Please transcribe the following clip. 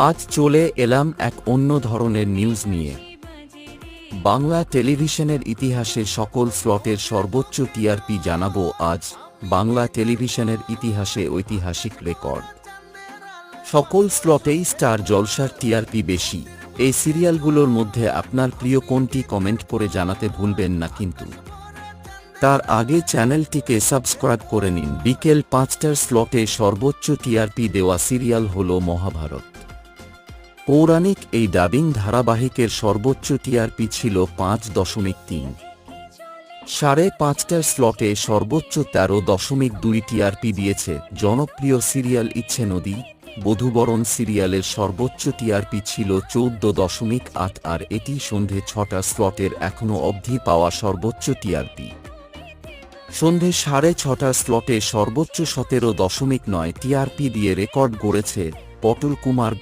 আজ চলে এলাম এক অন্য ধরনের নিউজ নিয়ে। বাংলা টেলিভিশনের ইতিহাসে সকল স্লটের সর্বোচ্চ টিআরপি জানাবো আজ। বাংলা টেলিভিশনের ইতিহাসে ঐতিহাসিক রেকর্ড। সকল স্লটেই স্টার জলসার টিআরপি বেশি। এই সিরিয়ালগুলোর মধ্যে আপনার প্রিয় কোনটি কমেন্ট করে জানাতে ভুলবেন না কিন্তু। তার আগে চ্যানেলটিকে সাবস্ক্রাইব করে নিন। বিকেল ৫টার স্লটে সর্বোচ্চ টিআরপি দেওয়া সিরিয়াল হল মহাভারত। পৌরাণিক এই ডাবিং ধারাবাহিকের সর্বোচ্চ টিআরপি ছিল ৫.৩। ৫:৩০টার স্লটে সর্বোচ্চ ১৩.২ টিআরপি দিয়েছে জনপ্রিয় সিরিয়াল ইচ্ছে নদী। বধূবরণ সিরিয়ালের সর্বোচ্চ টিআরপি ছিল ১৪.৮, আর এটি সন্ধে ৬টার স্লটের এখনও অবধি পাওয়া সর্বোচ্চ টিআরপি। সন্ধে ৬:৩০টার স্লটে সর্বোচ্চ ১৭.৯ টিআরপি দিয়ে রেকর্ড গড়েছে পটল কুমার